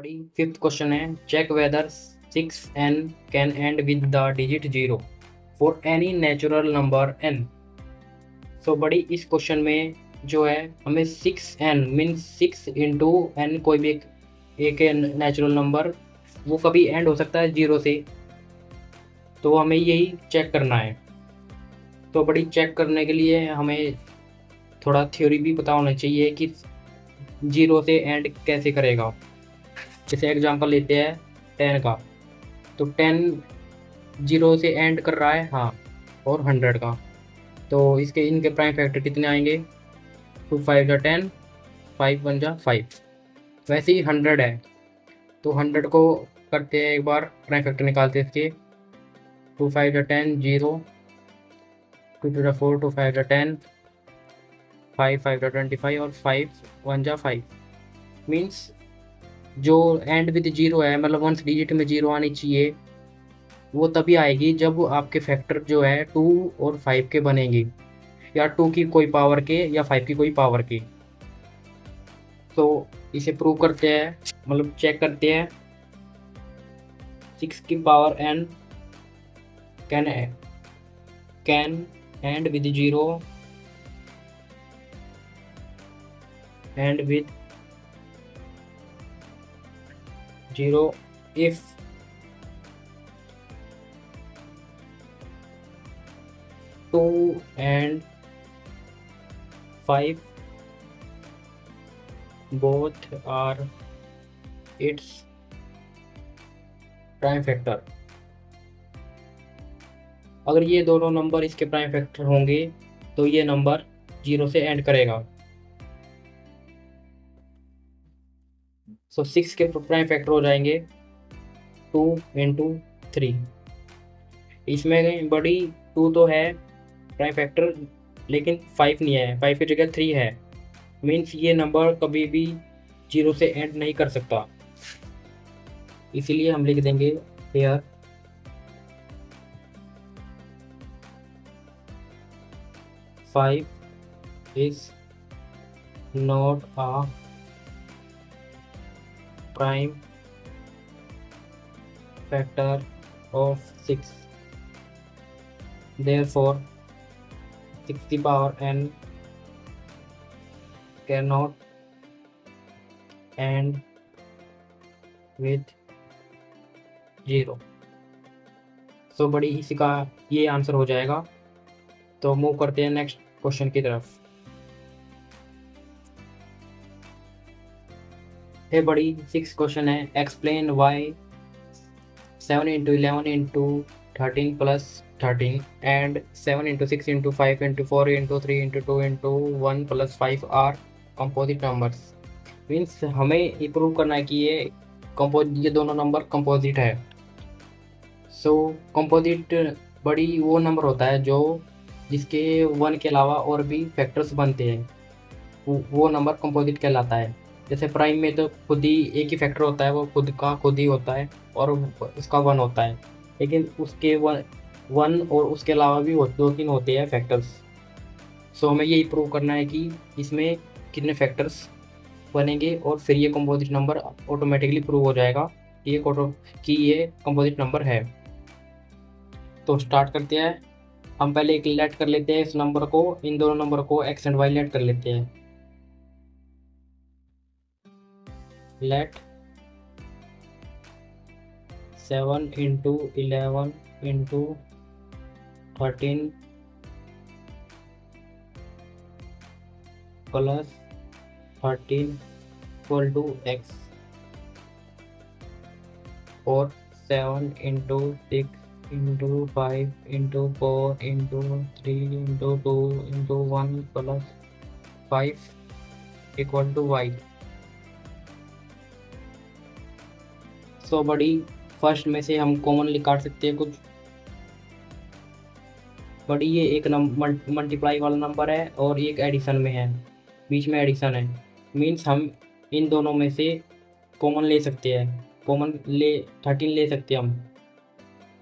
बड़ी fifth question है, check whether 6n can end with the digit 0 for any natural number n। So बड़ी इस question में जो है हमें 6n मीन्स 6 इंटू एन, कोई भी एक नेचुरल नंबर वो कभी एंड हो सकता है 0 से, तो हमें यही चेक करना है। तो बड़ी चेक करने के लिए हमें थोड़ा थ्योरी भी पता होना चाहिए कि 0 से एंड कैसे करेगा। जैसे एग्जांपल लेते हैं 10 का, तो 10 0 से एंड कर रहा है, हाँ, और 100 का, तो इसके इनके प्राइम फैक्टर कितने आएंगे? 2 5 जा 10, 5 1 जा 5। वैसे ही 100 है, तो 100 को करते हैं एक बार, प्राइम फैक्टर निकालते हैं इसके। 2 5 जा 10, 0, 2 2 जा 4, 2 5 जा 10, 5 5 जा 25 और 5 1 जा 5। मीन्स जो एंड विद 0 है, मतलब वंस डिजिट में 0 आनी चाहिए, वो तभी आएगी जब आपके फैक्टर जो है 2 और 5 के बनेंगे, या 2 की कोई पावर के या 5 की कोई पावर के। तो इसे प्रूव करते हैं, मतलब चेक करते हैं। 6 की power n can end with 0 and with 0 if 2 and 5 both are its prime factor. अगर ये दोनों नंबर इसके प्राइम फैक्टर होंगे तो ये नंबर 0 से एंड करेगा। सो 6 के प्राइम फैक्टर हो जाएंगे 2 इंटू 3। इसमें बड़ी 2 तो है प्राइम फैक्टर, लेकिन 5 नहीं है, 5 की जगह 3 है। मीन्स ये नंबर कभी भी 0 से एंड नहीं कर सकता, इसीलिए हम लिख देंगे hair 5 is not a prime factor of 6, therefore 6 की power n cannot end with 0। सो बड़ी इसी का ये आंसर हो जाएगा। तो मूव करते हैं नेक्स्ट क्वेश्चन की तरफ। ये बड़ी 6 क्वेश्चन है, explain why 7 into 11 into 13 plus 13 and 7 into 6 into 5 into 4 into 3 into 2 into 1 plus 5 are composite numbers. Means हमें ये प्रूव करना है कि ये दोनों नंबर कंपोजिट है। सो कंपोजिट बड़ी वो नंबर होता है जो जिसके 1 के अलावा और भी फैक्टर्स बनते हैं, वो नंबर कंपोजिट कहलाता है। जैसे प्राइम में तो खुद ही एक ही फैक्टर होता है, वो खुद का खुद ही होता है और उसका 1 होता है, लेकिन उसके 1 और उसके अलावा भी 2-3 होते हैं फैक्टर्स। सो हमें यही प्रूव करना है कि इसमें कितने फैक्टर्स बनेंगे, और फिर ये कंपोजिट नंबर ऑटोमेटिकली प्रूव हो जाएगा कि ये कंपोजिट नंबर है। तो स्टार्ट करते हैं। हम पहले एक लेट कर लेते हैं इस नंबर को, इन दोनों नंबर को एक्स एंड वाई लेट कर लेते हैं। Let 7 into 11 into 13 plus 13 equal to X, और 7 into 6 into 5 into 4 into 3 into 2 into 1 plus 5 equal to Y. So बड़ी फर्स्ट में से हम कॉमनली काट सकते हैं कुछ। बड़ी ये एक मल्टीप्लाई वाला नंबर है और एक एडिशन में है, बीच में एडिशन है। मीन्स हम इन दोनों में से कॉमन ले सकते हैं, 13 ले सकते हैं हम।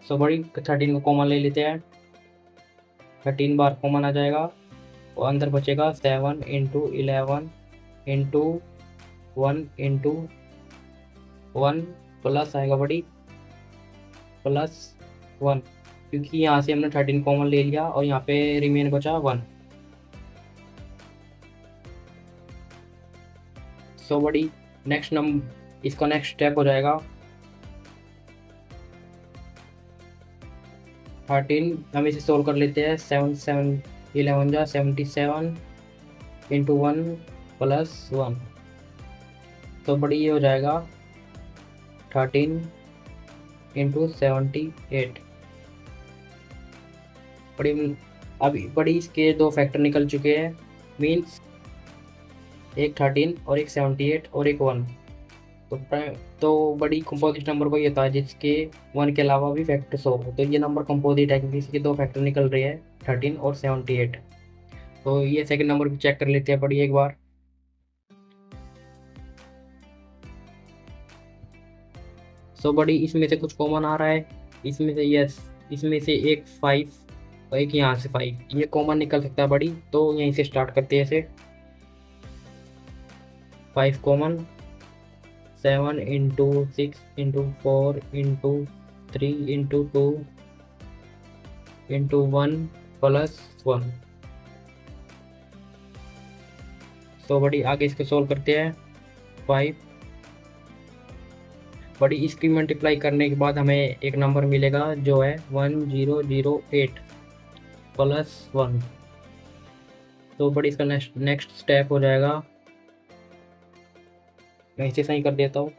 सो बड़ी 13 को कॉमन ले लेते हैं, 13 बार कॉमन आ जाएगा और अंदर बचेगा 7 इंटू 11 इंटू 1 इंटू 1 प्लस आएगा बड़ी प्लस 1, क्योंकि यहाँ से हमने 13 कॉमन ले लिया और यहाँ पे रिमेन बचा 1। सो बड़ी नेक्स्ट नंबर इसका नेक्स्ट स्टेप हो जाएगा 13। हम इसे सोल्व कर लेते हैं। 7 7 11 जा 77 इंटू 1 प्लस 1। तो बड़ी ये हो जाएगा 13 इंटू 78। बड़ी अभी बड़ी इसके दो फैक्टर निकल चुके हैं, मीन्स एक 13 और एक 78 और एक 1। तो बड़ी कंपोजिट नंबर को ये होता है जिसके 1 के अलावा भी फैक्टर्स हो। तो ये नंबर कंपोजिट है क्योंकि इसके दो फैक्टर निकल रहे हैं 13 और 78। तो ये सेकंड नंबर भी चेक कर लेते हैं बड़ी एक बार। सो बड़ी इसमें से कुछ कॉमन आ रहा है, इसमें से यस, इसमें से एक 5 और एक यहाँ से 5, ये कॉमन निकल सकता है बड़ी। तो यहीं से स्टार्ट करते हैं इसे। 5 common, 7 into 6 into 4 into 3 into 2 into 1 plus 1। तो बड़ी आगे इसको सोल्व करते हैं। 5 बड़ी इसकी मल्टीप्लाई करने के बाद हमें एक नंबर मिलेगा जो है 1008 प्लस 1। तो बड़ी इसका नेक्स्ट स्टेप हो जाएगा, मैं इसे सही कर देता हूँ,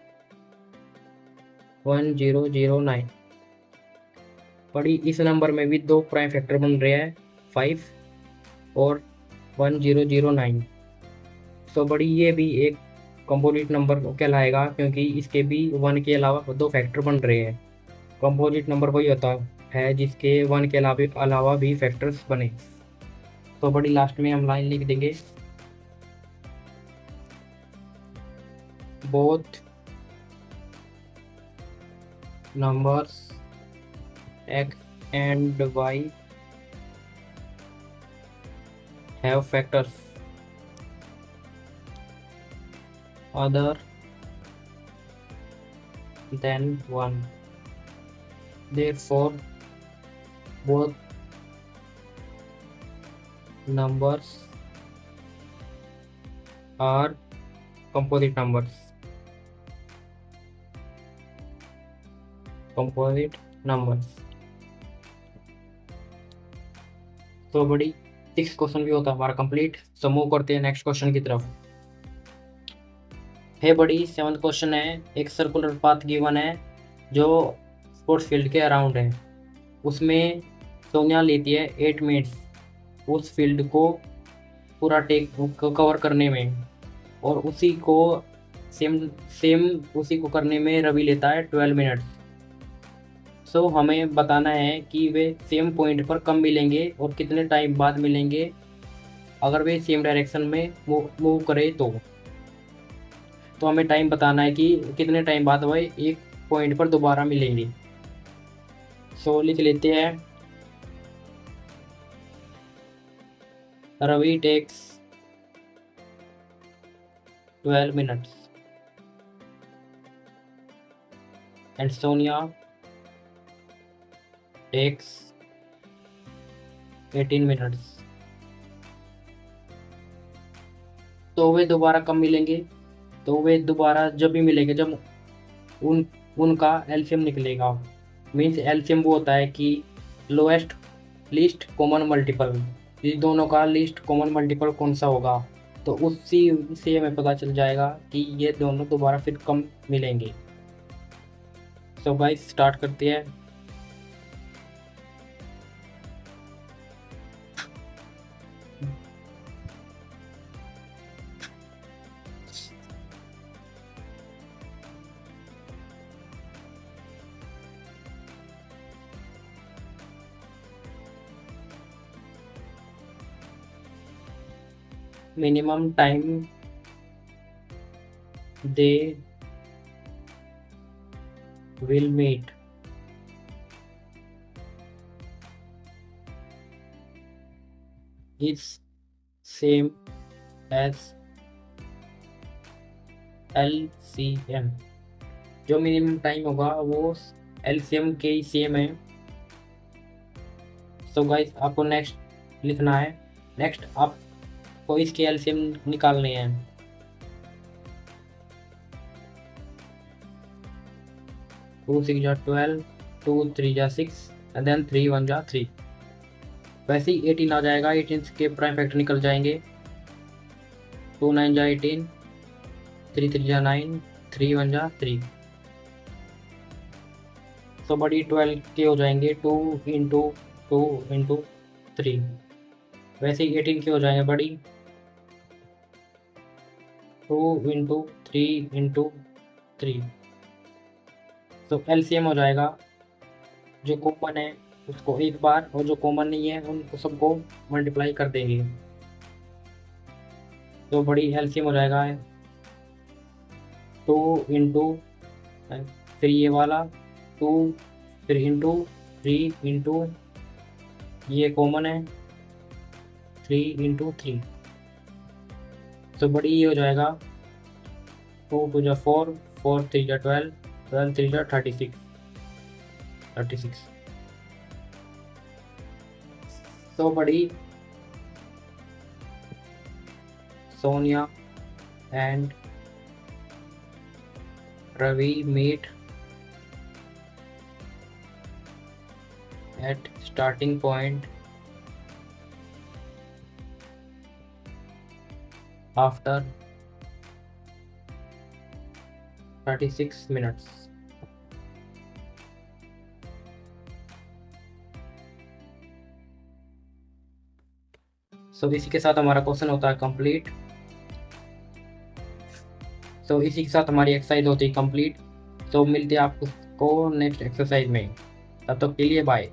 1009। बड़ी इस नंबर में भी दो प्राइम फैक्टर बन रहे हैं 5 और 1009। तो बड़ी ये भी एक कंपोजिट नंबर कहलाएगा क्योंकि इसके भी 1 के अलावा दो फैक्टर बन रहे हैं। कंपोजिट नंबर वही होता है जिसके 1 के अलावा भी फैक्टर्स बने। तो बड़ी लास्ट में हम लाइन लिख देंगे, both numbers x and y have factors other than 1, therefore both numbers are composite numbers। composite numbers। तो बड़ी 6 क्वेश्चन भी होता है हमारा कंप्लीट। सो मूव करते हैं नेक्स्ट क्वेश्चन की तरफ। है बड़ी 7th क्वेश्चन है, एक सर्कुलर पाथ गिवन है जो स्पोर्ट्स फील्ड के अराउंड है। उसमें सोनिया लेती है 8 मिनट्स उस फील्ड को पूरा टेक कवर करने में, और उसी को सेम सेम उसी को करने में रवि लेता है 12 मिनट्स। सो हमें बताना है कि वे सेम पॉइंट पर कब मिलेंगे और कितने टाइम बाद मिलेंगे अगर वे सेम डायरेक्शन में मूव करे तो हमें टाइम बताना है कि कितने टाइम बाद वह एक पॉइंट पर दोबारा मिलेंगे। सो लिख लेते हैं, Ravi takes 12 minutes and Sonia takes 18 minutes. तो वे दोबारा कब मिलेंगे? तो वे दोबारा जब भी मिलेंगे जब उनका एलसीएम निकलेगा। मीन्स एलसीएम वो होता है कि लोएस्ट लीस्ट कॉमन मल्टीपल, ये दोनों का लीस्ट कॉमन मल्टीपल कौन सा होगा, तो उसी से हमें पता चल जाएगा कि ये दोनों दोबारा फिर कम मिलेंगे। सो गाइस स्टार्ट करते हैं। Minimum time they will meet is same as LCM, जो मिनिमम टाइम होगा वो एलसीएम के ही सेम है। सो गाइस आपको नेक्स्ट लिखना है। नेक्स्ट आपको इसके एलसीएम निकालने हैं। 2 6 जा 12, 2 3 जा 6 एंड देन 3 1 जा 3। वैसे ही 18 आ जाएगा। 18 के प्राइम फैक्टर निकल जाएंगे। 2 9 जा 18, 3 3 जा 9, 3 1 जा 3। तो बड़ी 12 के हो जाएंगे 2 इंटू 2 इंटू 3। वैसे ही 18 के हो जाएंगे बड़ी 2 इंटू 3 इंटू 3। तो एलसीएम हो जाएगा। जो कॉमन है उसको एक बार और जो कॉमन नहीं है उनको सबको मल्टीप्लाई कर देंगे। तो बड़ी एलसीएम हो जाएगा 2 इंटू फिर ये वाला 2 फिर इंटू 3 इंटू ये कॉमन है 3 इंटू 3। तो बड़ी ये हो जाएगा 2 2 जा 4, 4 3 जा 12, 12 3 जा 36। तो बड़ी Sonia and Ravi meet at starting point after 36 minutes। इसी के साथ हमारा क्वेश्चन होता है कंप्लीट। इसी के साथ हमारी एक्सरसाइज होती है कंप्लीट। मिलते हैं आपको नेक्स्ट एक्सरसाइज में। तब तक के लिए बाय।